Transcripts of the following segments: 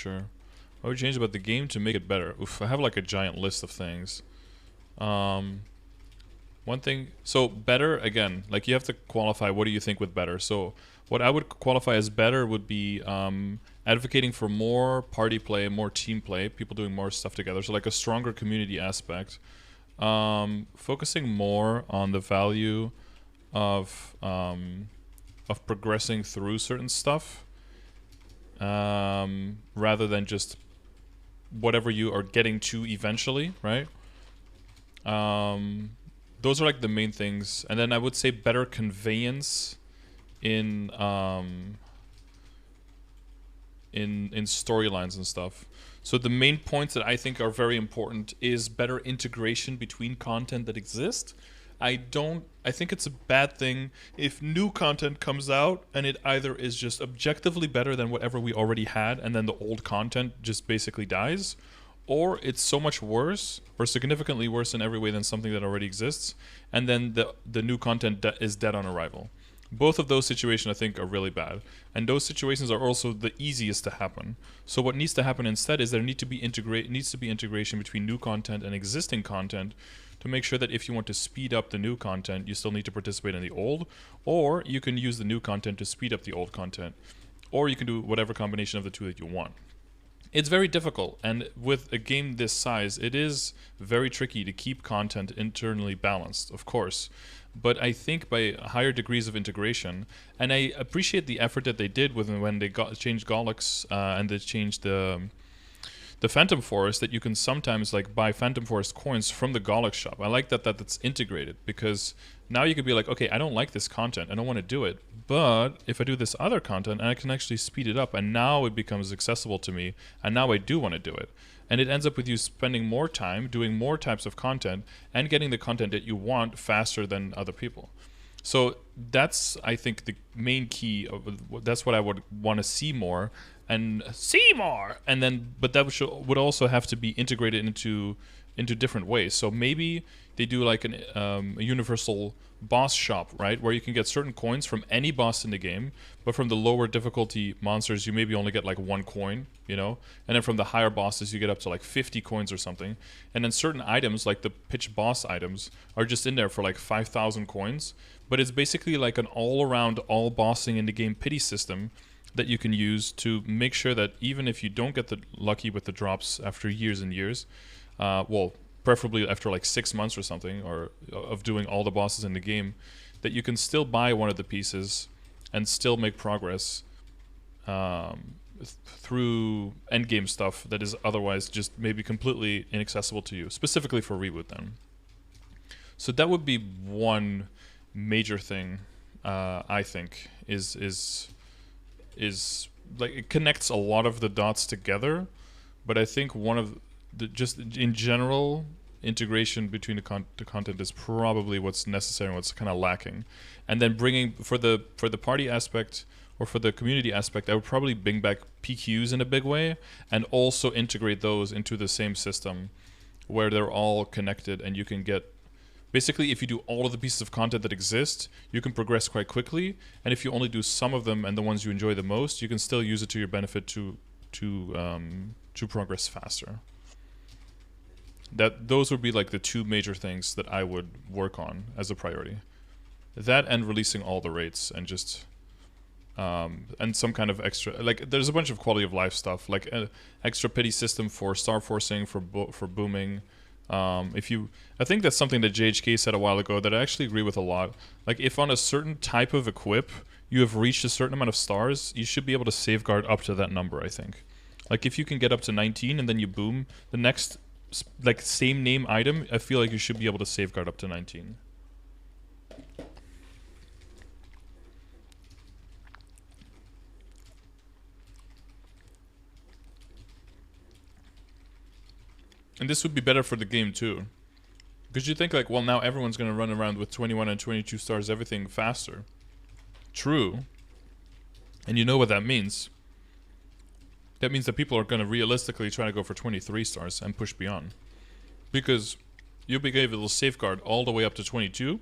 future. What would you change about the game to make it better? Oof, I have like a giant list of things. One thing, so better, again, like you have to qualify what do you think with better. So what I would qualify as better would be advocating for more party play, more team play, people doing more stuff together. So like a stronger community aspect. Focusing more on the value of progressing through certain stuff rather than just whatever you are getting to eventually, right? Those are like the main things, and then I would say better conveyance in storylines and stuff. So the main points that I think are very important is better integration between content that exists. I think it's a bad thing if new content comes out and it either is just objectively better than whatever we already had and then the old content just basically dies, or it's so much worse or significantly worse in every way than something that already exists, and then the new content is dead on arrival. Both of those situations I think are really bad, and those situations are also the easiest to happen. So what needs to happen instead is there needs to be integration between new content and existing content to make sure that if you want to speed up the new content, you still need to participate in the old, or you can use the new content to speed up the old content, or you can do whatever combination of the two that you want. It's very difficult, and with a game this size, it is very tricky to keep content internally balanced, of course. But I think by higher degrees of integration, and I appreciate the effort that they did when they changed Gollux and they changed the Phantom Forest, that you can sometimes like buy Phantom Forest coins from the Gollux shop. I like that that's integrated, because now you could be like, okay, I don't like this content, I don't want to do it, but if I do this other content, I can actually speed it up, and now it becomes accessible to me, and now I do want to do it. And it ends up with you spending more time doing more types of content and getting the content that you want faster than other people. So that's, I think, the main key. That's what I would want to see more. And then, but that would also have to be integrated into different ways. So maybe they do like a universal boss shop, right, where you can get certain coins from any boss in the game, but from the lower difficulty monsters you maybe only get like 1 coin, you know, and then from the higher bosses you get up to like 50 coins or something, and then certain items like the pitch boss items are just in there for like 5,000 coins, but it's basically like an all-around all bossing in the game pity system that you can use to make sure that even if you don't get the lucky with the drops after years and years, well, preferably after like 6 months or something, or of doing all the bosses in the game, that you can still buy one of the pieces and still make progress through endgame stuff that is otherwise just maybe completely inaccessible to you, specifically for Reboot then. So that would be one major thing, I think, is like it connects a lot of the dots together, but I think one of just in general, integration between the content is probably what's necessary and what's kind of lacking. And then bringing for the party aspect or for the community aspect, I would probably bring back PQs in a big way and also integrate those into the same system where they're all connected, and you can get basically, if you do all of the pieces of content that exist, you can progress quite quickly, and if you only do some of them and the ones you enjoy the most, you can still use it to your benefit to progress faster. Those would be like the two major things that I would work on as a priority. That and releasing all the rates and just and some kind of extra, like there's a bunch of quality of life stuff, like an extra pity system for star forcing, for booming. I think that's something that JHK said a while ago that I actually agree with a lot. Like if on a certain type of equip you have reached a certain amount of stars, you should be able to safeguard up to that number, I think. Like if you can get up to 19 and then you boom, the next like same name item, I feel like you should be able to safeguard up to 19. And this would be better for the game too. Because you think like, well, now everyone's going to run around with 21 and 22 stars, everything faster. True. And you know what that means. That means that people are going to realistically try to go for 23 stars and push beyond. Because you'll be able to safeguard all the way up to 22.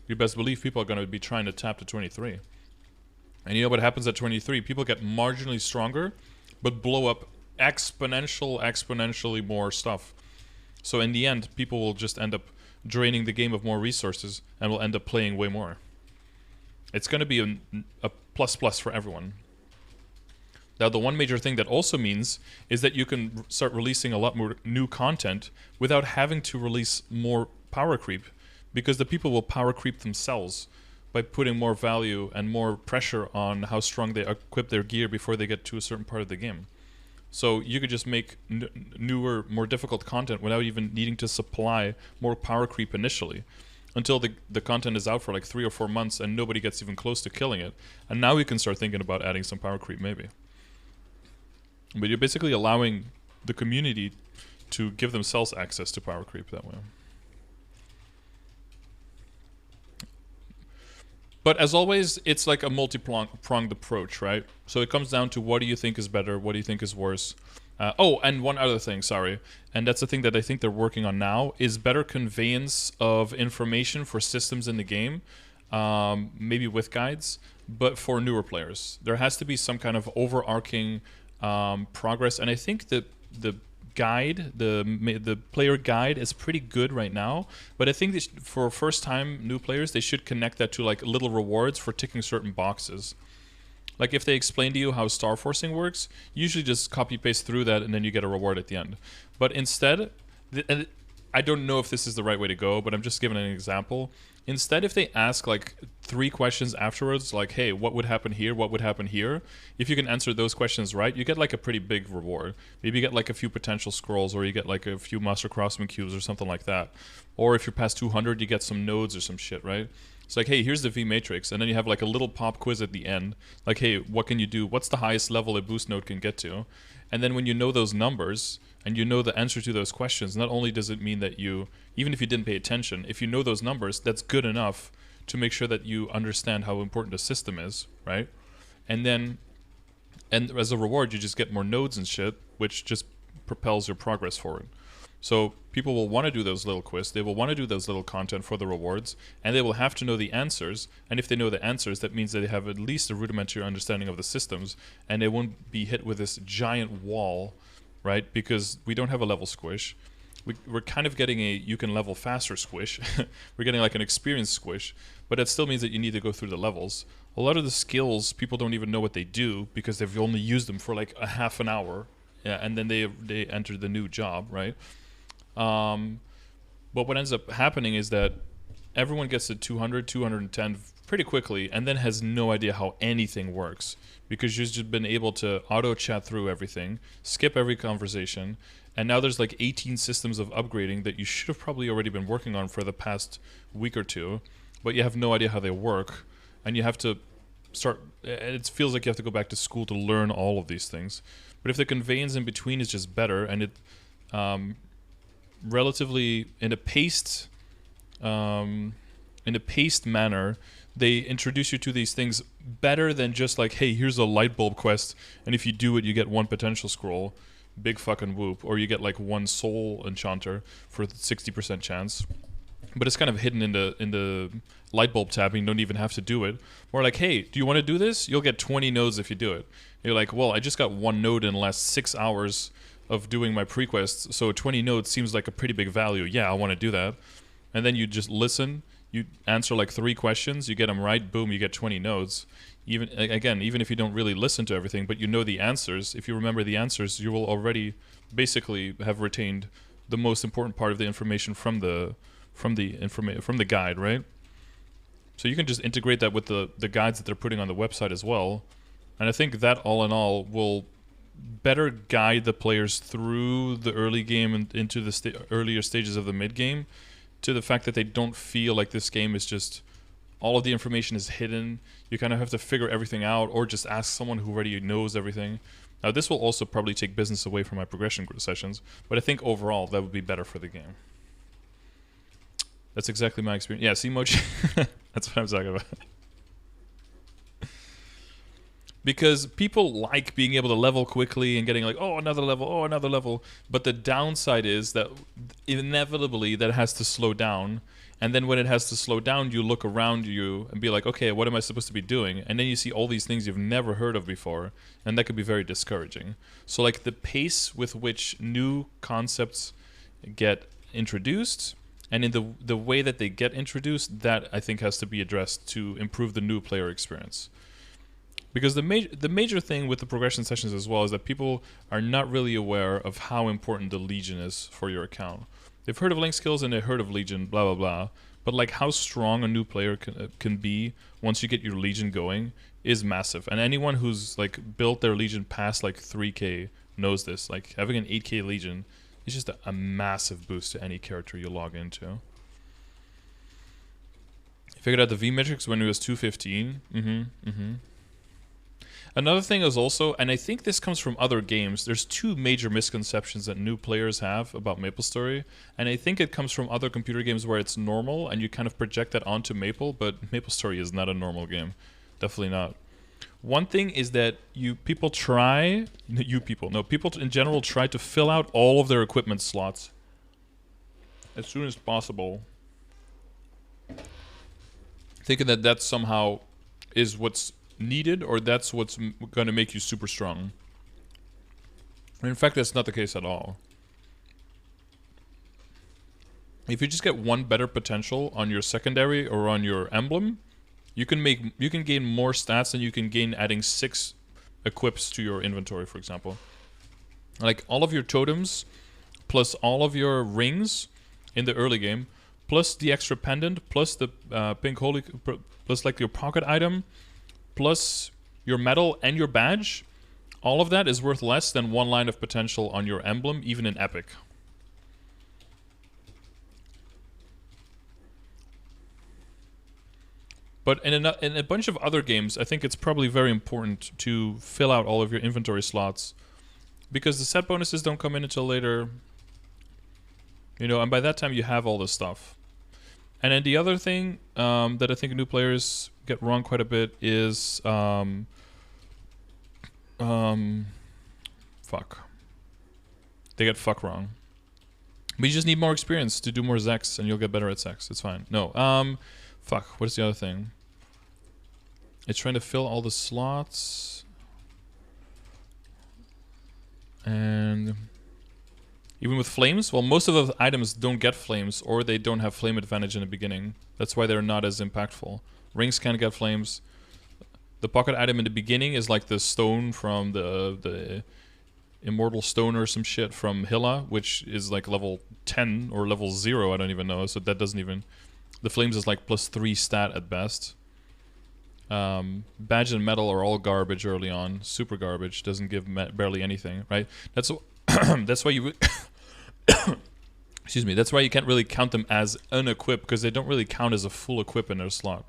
You best believe people are going to be trying to tap to 23. And you know what happens at 23? People get marginally stronger, but blow up exponentially more stuff. So in the end, people will just end up draining the game of more resources and will end up playing way more. It's going to be a plus plus for everyone. Now, the one major thing that also means is that you can start releasing a lot more new content without having to release more power creep, because the people will power creep themselves by putting more value and more pressure on how strong they equip their gear before they get to a certain part of the game. So you could just make newer, more difficult content without even needing to supply more power creep initially, until the content is out for like 3 or 4 months and nobody gets even close to killing it. And now we can start thinking about adding some power creep maybe. But you're basically allowing the community to give themselves access to power creep that way. But as always, it's like a multi-pronged approach, right? So it comes down to what do you think is better, what do you think is worse. And one other thing, sorry, and that's the thing that I think they're working on now, is better conveyance of information for systems in the game, maybe with guides, but for newer players. There has to be some kind of overarching progress, and I think that the guide, the player guide, is pretty good right now, but I think for first time new players, they should connect that to like little rewards for ticking certain boxes. Like if they explain to you how star forcing works, usually just copy paste through that and then you get a reward at the end. But instead, and I don't know if this is the right way to go, but I'm just giving an example. Instead, if they ask like 3 questions afterwards, like, hey, what would happen here? What would happen here? If you can answer those questions right, you get like a pretty big reward. Maybe you get like a few potential scrolls, or you get like a few Master Craftsman cubes or something like that. Or if you're past 200, you get some nodes or some shit, right? It's like, hey, here's the V matrix, and then you have like a little pop quiz at the end. Like, hey, what can you do? What's the highest level a boost node can get to? And then when you know those numbers, and you know the answer to those questions, not only does it mean that you, even if you didn't pay attention, if you know those numbers, that's good enough to make sure that you understand how important the system is, right? And then, and as a reward, you just get more nodes and shit, which just propels your progress forward. So people will want to do those little quests, they will want to do those little content for the rewards, and they will have to know the answers. And if they know the answers, that means that they have at least a rudimentary understanding of the systems, and they won't be hit with this giant wall, right? Because we don't have a level squish. We're kind of getting a you can level faster squish. We're getting like an experience squish, but that still means that you need to go through the levels. A lot of the skills, people don't even know what they do because they've only used them for like a half an hour, yeah, and then they enter the new job, right? But what ends up happening is that everyone gets to 200, 210 pretty quickly, and then has no idea how anything works, because you've just been able to auto chat through everything, skip every conversation, and now there's like 18 systems of upgrading that you should have probably already been working on for the past week or two, but you have no idea how they work, and you have to start, it feels like you have to go back to school to learn all of these things. But if the conveyance in between is just better, and it relatively in a paced manner, they introduce you to these things better than just like, hey, here's a light bulb quest, and if you do it, you get 1 potential scroll, big fucking whoop, or you get like 1 soul enchanter for 60% chance. But it's kind of hidden in the light bulb tabbing. You don't even have to do it. Or like, hey, do you want to do this? You'll get 20 nodes if you do it. You're like, well, I just got 1 node in the last 6 hours of doing my prequests, so 20 nodes seems like a pretty big value. Yeah, I want to do that. And then you just listen, you answer like 3 questions, you get them right, boom, you get 20 nodes. Even if you don't really listen to everything, but you know the answers, if you remember the answers, you will already basically have retained the most important part of the information from the guide, right? So you can just integrate that with the guides that they're putting on the website as well. And I think that all in all will better guide the players through the early game and into the earlier stages of the mid game, to the fact that they don't feel like this game is just all of the information is hidden. You kind of have to figure everything out, or just ask someone who already knows everything. Now this will also probably take business away from my progression sessions, but I think overall that would be better for the game. That's exactly my experience. Yeah, see, Mochi? That's what I'm talking about. because people like being able to level quickly and getting like, oh, another level, oh, another level. But the downside is that inevitably that has to slow down. And then when it has to slow down, you look around you and be like, okay, what am I supposed to be doing? And then you see all these things you've never heard of before, and that could be very discouraging. So like the pace with which new concepts get introduced, and in the way that they get introduced, that I think has to be addressed to improve the new player experience. Because the major thing with the progression sessions as well is that people are not really aware of how important the Legion is for your account. They've heard of Link skills and they've heard of Legion, blah, blah, blah. But like how strong a new player can be once you get your Legion going is massive. And anyone who's like built their Legion past like 3K knows this. Like having an 8K Legion is just a massive boost to any character you log into. Figured out the V metrics when it was 215. Another thing is also, and I think this comes from other games, there's two major misconceptions that new players have about MapleStory, and I think it comes from other computer games where it's normal and you kind of project that onto Maple, but MapleStory is not a normal game. Definitely not. One thing is that people in general try to fill out all of their equipment slots as soon as possible, thinking that that somehow is what's needed, or that's what's going to make you super strong. In fact, that's not the case at all. If you just get one better potential on your secondary or on your emblem, you can gain more stats than you can gain adding 6 equips to your inventory, for example. Like all of your totems plus all of your rings in the early game, plus the extra pendant, plus the pink holy, plus like your pocket item, plus your medal and your badge, all of that is worth less than 1 line of potential on your emblem, even in Epic. But in a bunch of other games, I think it's probably very important to fill out all of your inventory slots, because the set bonuses don't come in until later, you know, and by that time you have all this stuff. And then the other thing that I think new players get wrong quite a bit is fuck. They get fuck wrong. But you just need more experience to do more Zex, and you'll get better at Zex. It's fine. No, fuck. What is the other thing? It's trying to fill all the slots, and even with flames, well, most of the items don't get flames, or they don't have flame advantage in the beginning. That's why they're not as impactful. Rings can't get flames. The pocket item in the beginning is like the stone from the Immortal Stone or some shit from Hilla, which is like level 10 or level 0, I don't even know, so that doesn't even... The flames is like +3 stat at best. Badge and medal are all garbage early on. Super garbage. Doesn't give barely anything, right? That's that's why you... Excuse me. That's why you can't really count them as an equip, because they don't really count as a full equip in their slot.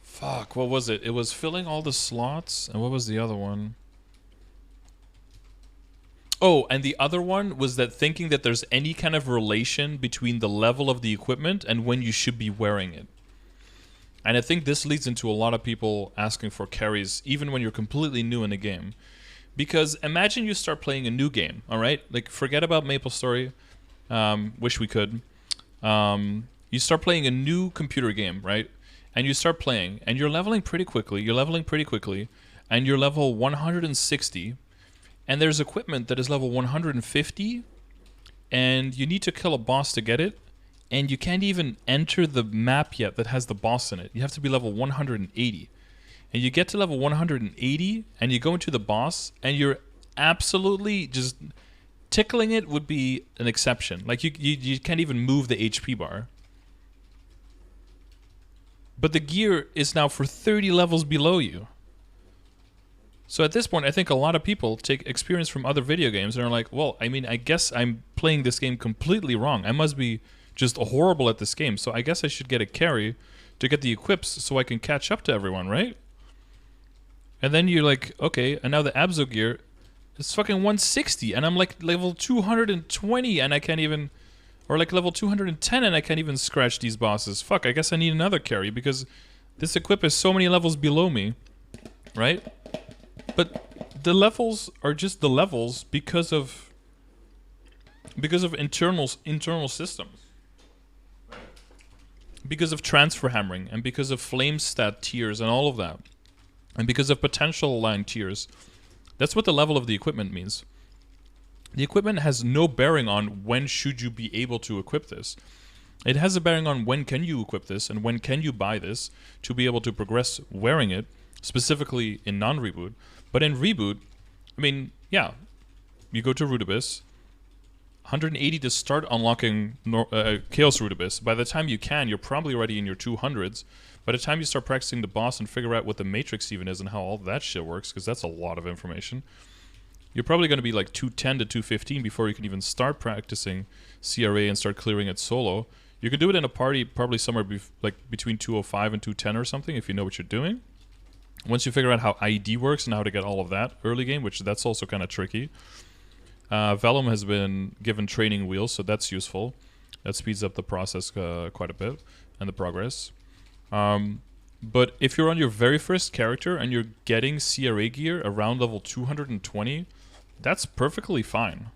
Fuck, what was it? It was filling all the slots, and what was the other one? Oh, and the other one was that thinking that there's any kind of relation between the level of the equipment and when you should be wearing it. And I think this leads into a lot of people asking for carries, even when you're completely new in the game. Because imagine you start playing a new game, alright? Like, forget about MapleStory. Wish we could. You start playing a new computer game, right? And you start playing, and you're leveling pretty quickly. And you're level 160. And there's equipment that is level 150, and you need to kill a boss to get it, and you can't even enter the map yet that has the boss in it. You have to be level 180. And you get to level 180, and you go into the boss, and you're absolutely just... Tickling it would be an exception. Like, you can't even move the HP bar. But the gear is now for 30 levels below you. So at this point, I think a lot of people take experience from other video games and are like, well, I mean, I guess I'm playing this game completely wrong. I must be just horrible at this game, so I guess I should get a carry to get the equips so I can catch up to everyone, right? And then you're like, okay, and now the Abzo gear is fucking 160, and I'm like level 220, and I can't even... Or like level 210 and I can't even scratch these bosses. Fuck, I guess I need another carry because this equip is so many levels below me, right? But the levels are just the levels because of internal systems. Because of transfer hammering and because of flame stat tiers and all of that. And because of potential line tiers. That's what the level of the equipment means. The equipment has no bearing on when should you be able to equip this. It has a bearing on when can you equip this and when can you buy this to be able to progress wearing it, specifically in non-reboot. But in reboot, I mean, yeah, you go to Root Abyss, 180 to start unlocking Chaos Root Abyss. By the time you can, you're probably already in your 200s. By the time you start practicing the boss and figure out what the Matrix even is and how all that shit works, because that's a lot of information, you're probably going to be like 210 to 215 before you can even start practicing CRA and start clearing it solo. You can do it in a party probably somewhere between 205 and 210 or something if you know what you're doing. Once you figure out how ID works and how to get all of that early game, which that's also kind of tricky. Vellum has been given training wheels, so that's useful. That speeds up the process quite a bit and the progress. But if you're on your very first character and you're getting CRA gear around level 220, that's perfectly fine.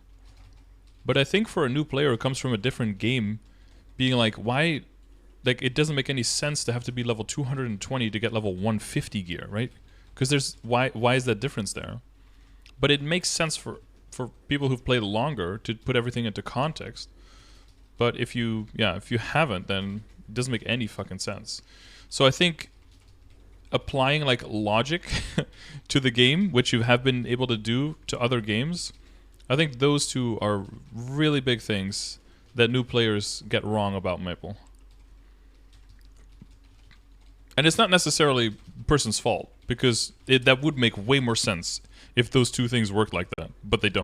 But I think for a new player who comes from a different game, being like, why, like, it doesn't make any sense to have to be level 220 to get level 150 gear, right? Because there's, why is that difference there? But it makes sense for people who've played longer to put everything into context. But if you haven't, then it doesn't make any fucking sense. So I think applying like logic to the game, which you have been able to do to other games, I think those two are really big things that new players get wrong about Maple. And it's not necessarily the person's fault, because that would make way more sense if those two things worked like that, but they don't.